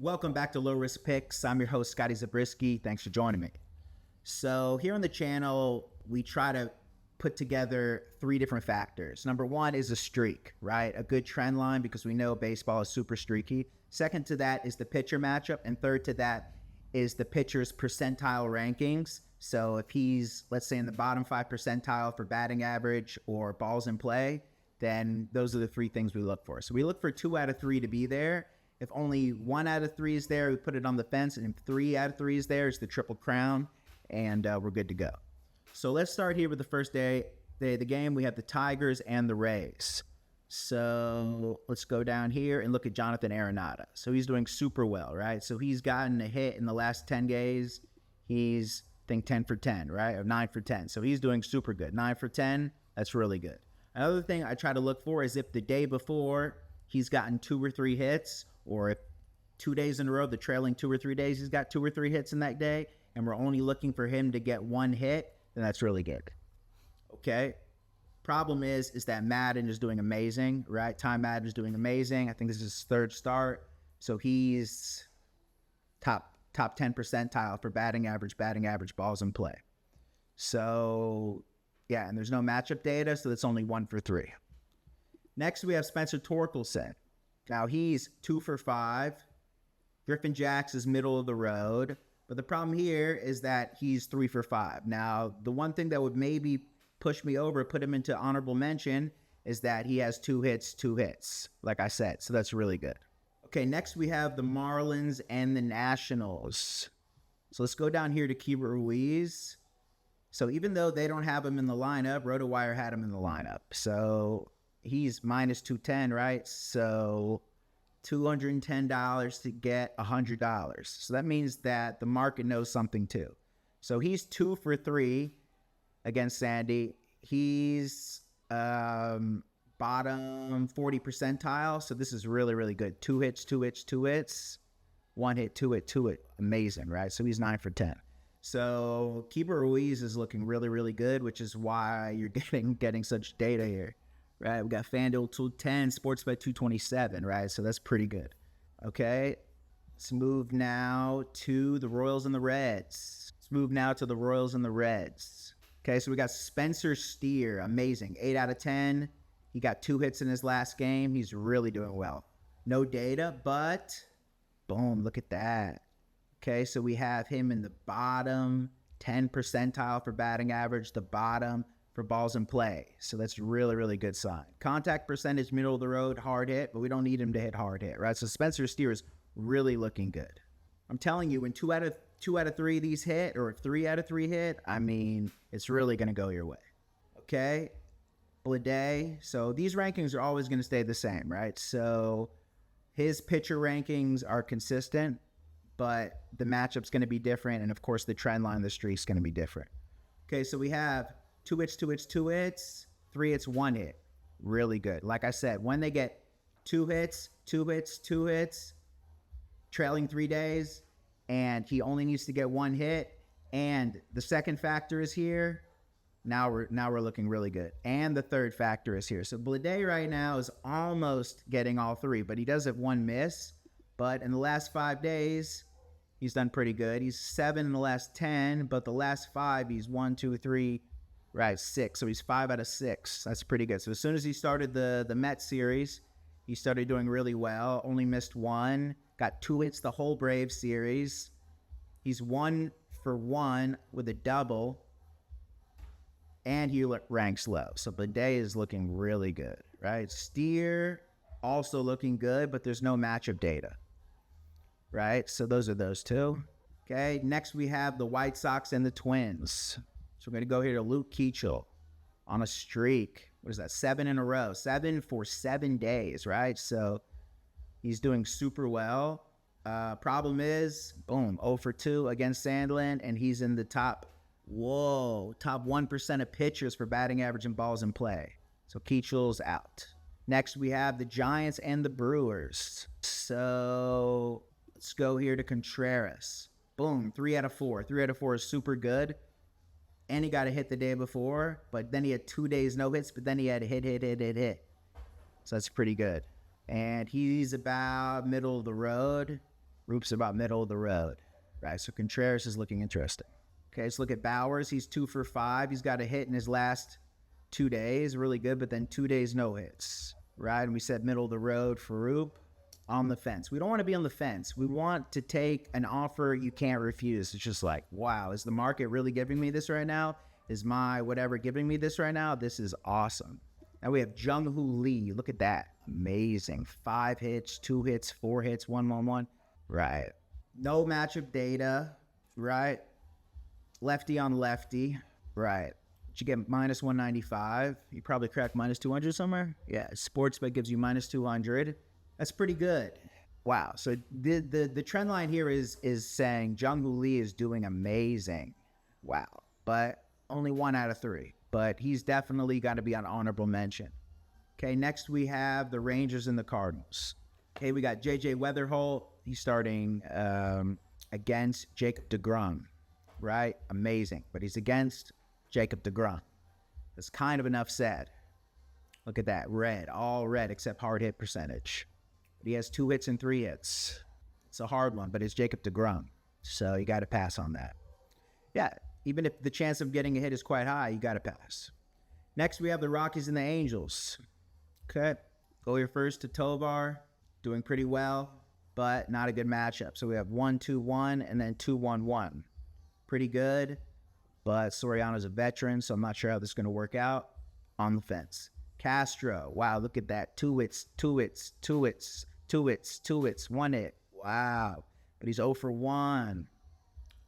Welcome back to Low Risk Picks. I'm your host, Scotty Zabriskie. Thanks for joining me. So here on the channel, we try to put together three different factors. Number one is a streak, right? A good trend line because we know baseball is super streaky. Second to that is the pitcher matchup. And third to that is the pitcher's percentile rankings. So if he's, let's say, in the bottom 5 percentile for batting average or balls in play, then those are the three things we look for. So we look for 2 out of 3 to be there. If only 1 out of 3 is there, we put it on the fence. And if 3 out of 3 is there, it's the triple crown. And we're good to go. So let's start here with the first day of the game. We have the Tigers and the Rays. So let's go down here and look at Jonathan Arenado. So he's doing super well, right? So he's gotten a hit in the last 10 days. He's, I think, 10 for 10, right? Or 9 for 10. So he's doing super good. 9 for 10, that's really good. Another thing I try to look for is if the day before he's gotten 2 or 3 hits, or if 2 days in a row, the trailing 2 or 3 days, he's got 2 or 3 hits in that day, and we're only looking for him to get 1 hit, then that's really good. Okay? Problem is that Madden is doing amazing, right? Time Madden is doing amazing. I think this is his 3rd start. So he's top 10 percentile for batting average, balls in play. So, yeah, and there's no matchup data, so it's only 1 for 3. Next, we have Spencer Torkelson. Now, he's 2 for 5. Griffin Jax is middle of the road. But the problem here is that he's 3 for 5. Now, the one thing that would maybe push me over, put him into honorable mention, is that he has 2 hits, like I said. So that's really good. Okay, next we have the Marlins and the Nationals. So let's go down here to Keibert Ruiz. So even though they don't have him in the lineup, RotoWire had him in the lineup. So he's minus 210, right? So $210 to get $100. So that means that the market knows something too. So he's 2 for 3 against Sandy. He's bottom 40 percentile. So this is really, really good. 2 hits, 2 hits, 2 hits. 1 hit, 2 hit, 2 hit. Amazing, right? So he's 9 for 10. So Keibert Ruiz is looking really, really good, which is why you're getting such data here. Right, we got FanDuel 210, Sportsbet 227, right? So that's pretty good. Okay, let's move now to the Royals and the Reds. Okay, so we got Spencer Steer, amazing, 8 out of 10. He got 2 hits in his last game. He's really doing well. No data, but boom, look at that. Okay, so we have him in the bottom 10 percentile for batting average, the bottom for balls in play. So that's really, really good sign. Contact percentage, middle of the road, hard hit, but we don't need him to hit hard hit, right? So Spencer Steer is really looking good. I'm telling you, when 2 out of 3 of these hit, or 3 out of 3 hit, I mean, it's really going to go your way. Okay, Bleday. So these rankings are always going to stay the same, right? So his pitcher rankings are consistent, but the matchup's going to be different, and of course the trend line, the streak's going to be different. Okay, so we have 2 hits, 2 hits, 2 hits, 3 hits, 1 hit. Really good. Like I said, when they get 2 hits, 2 hits, 2 hits, trailing 3 days, and he only needs to get 1 hit, and the second factor is here, now we're looking really good. And the third factor is here. So Bleday right now is almost getting all 3, but he does have 1 miss. But in the last 5 days, he's done pretty good. He's 7 in the last 10, but the last 5, he's 1, 2, 3, right, 6. So he's 5 out of 6. That's pretty good. So as soon as he started the Mets series, he started doing really well. Only missed 1. Got 2 hits the whole Braves series. He's 1 for 1 with a double. And he ranks low. So Bleday is looking really good, right? Steer also looking good, but there's no matchup data, right? So those are those 2. Okay, next we have the White Sox and the Twins. So we're going to go here to Luke Keechel on a streak. What is that? 7 in a row. 7 for 7 days, right? So he's doing super well. Problem is, boom, 0 for 2 against Sandlin, and he's in the top 1% of pitchers for batting average and balls in play. So Keechel's out. Next, we have the Giants and the Brewers. So let's go here to Contreras. Boom, 3 out of 4. 3 out of 4 is super good. And he got a hit the day before, but then he had 2 days no hits, but then he had a hit. So that's pretty good. And he's about middle of the road. Roop's about middle of the road, right? So Contreras is looking interesting. Okay, let's look at Bowers. He's 2 for 5. He's got a hit in his last 2 days, really good, but then 2 days no hits, right? And we said middle of the road for Roop. On the fence. We don't want to be on the fence. We want to take an offer you can't refuse. It's just like, wow, is the market really giving me this right now? Is my whatever giving me this right now? This is awesome. Now we have Jung-Hoo Lee. Look at that. Amazing. 5 hits, 2 hits, 4 hits, 1-1-1. Right. No matchup data. Right. Lefty on lefty. Right. Did you get minus 195? You probably cracked minus 200 somewhere. Yeah. Sportsbet gives you minus 200. That's pretty good. Wow. So the trend line here is saying Jung-Hoo Lee is doing amazing. Wow. But only 1 out of 3. But he's definitely got to be on honorable mention. Okay, next we have the Rangers and the Cardinals. Okay, we got J.J. Weatherholt. He's starting against Jacob deGrom, right? Amazing. But he's against Jacob deGrom. That's kind of enough said. Look at that. Red. All red except hard hit percentage. But he has 2 hits and 3 hits. It's a hard one, but it's Jacob deGrom. So you got to pass on that. Yeah, even if the chance of getting a hit is quite high, you got to pass. Next, we have the Rockies and the Angels. Okay, go here first to Tovar. Doing pretty well, but not a good matchup. So we have 1-2-1 and then 2-1-1. Pretty good, but Soriano's a veteran, so I'm not sure how this is going to work out. On the fence. Castro, wow, look at that. 2 hits, 2 hits, 2 hits, 2 hits, 2 hits, 1 hit. Wow. But he's 0 for 1.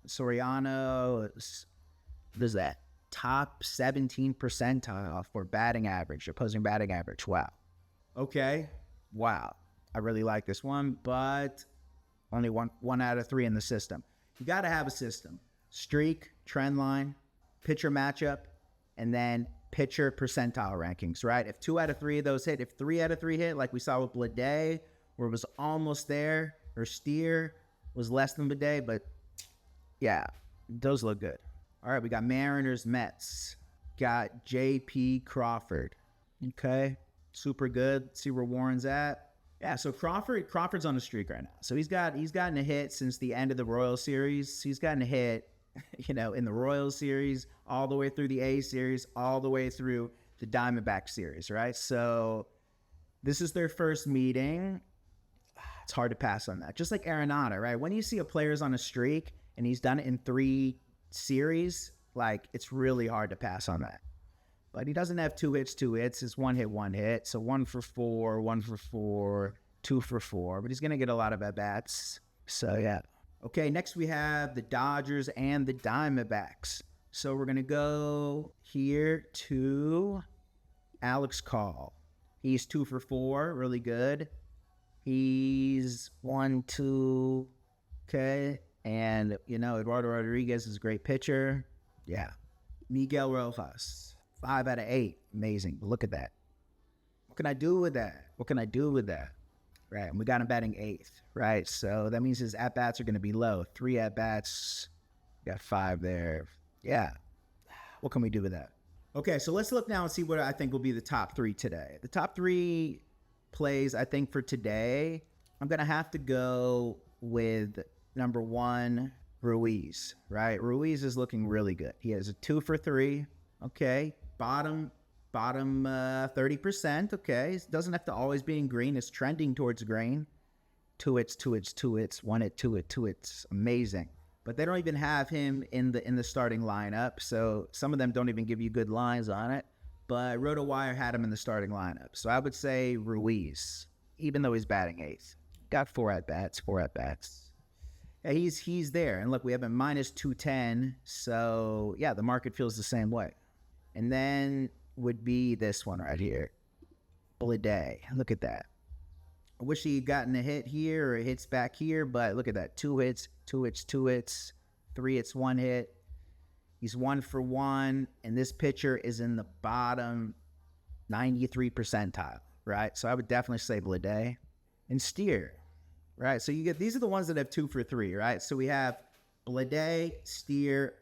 Soriano, what is that? Top 17 percentile for batting average, opposing batting average. Wow. Okay. Wow. I really like this one, but only one out of 3 in the system. You got to have a system. Streak, trend line, pitcher matchup, and then pitcher percentile rankings, right? If 2 out of 3 of those hit, if 3 out of 3 hit, like we saw with Blade, where it was almost there, or Steer was less than Blade, but yeah, those look good. All right, we got Mariners, Mets. Got J.P. Crawford. Okay, super good. See where Warren's at. Yeah, so Crawford's on a streak right now. So he's gotten a hit since the end of the Royals series. He's gotten a hit, in the Royals series, all the way through the A series, all the way through the Diamondback series, right? So this is their first meeting. It's hard to pass on that. Just like Arenado, right? When you see a player's on a streak and he's done it in 3 series, like, it's really hard to pass on that. But he doesn't have 2 hits, 2 hits. It's 1 hit, 1 hit. So 1 for 4, 1 for 4, 2 for 4. But he's going to get a lot of at-bats. So, yeah. Okay, next we have the Dodgers and the Diamondbacks. So we're going to go here to Alex Call. He's 2 for 4, really good. He's 1, 2, okay. And, Eduardo Rodriguez is a great pitcher. Yeah. Miguel Rojas, 5 out of 8. Amazing. Look at that. What can I do with that? Right. And we got him batting 8th, right? So that means his at-bats are going to be low. 3 at-bats. Got 5 there. Yeah. What can we do with that? Okay, so let's look now and see what I think will be the top 3 today. The top 3 plays, I think, for today, I'm going to have to go with number 1, Ruiz, right? Ruiz is looking really good. He has a 2 for 3. Okay. Bottom 30%. Okay. It doesn't have to always be in green. It's trending towards green. 2 hits, 2 hits, 2 hits, 1 hit, 2 hit, 2 hits. Amazing. But they don't even have him in the starting lineup. So some of them don't even give you good lines on it. But RotoWire had him in the starting lineup. So I would say Ruiz, even though he's batting 8th. Got 4 at-bats. Yeah, he's there. And look, we have him minus 210. So, yeah, the market feels the same way. And then would be this one right here. Blade. Look at that. I wish he had gotten a hit here or hits back here, but look at that. 2 hits, 2 hits, 2 hits, 3 hits, 1 hit. He's 1 for 1, and this pitcher is in the bottom 93 percentile, right? So I would definitely say Blade and Steer. Right, so you get, these are the ones that have 2 for 3, right? So we have Blade, Steer,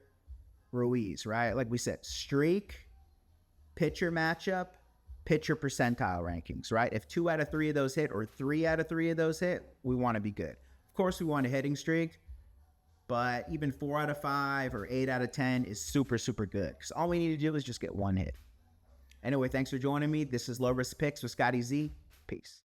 Ruiz, right? Like we said, streak, pitcher matchup, pitcher percentile rankings, right? If 2 out of 3 of those hit or 3 out of 3 of those hit, we want to be good. Of course, we want a hitting streak, but even 4 out of 5 or 8 out of 10 is super, super good. Because all we need to do is just get one hit. Anyway, thanks for joining me. This is Low Risk Picks with Scotty Z. Peace.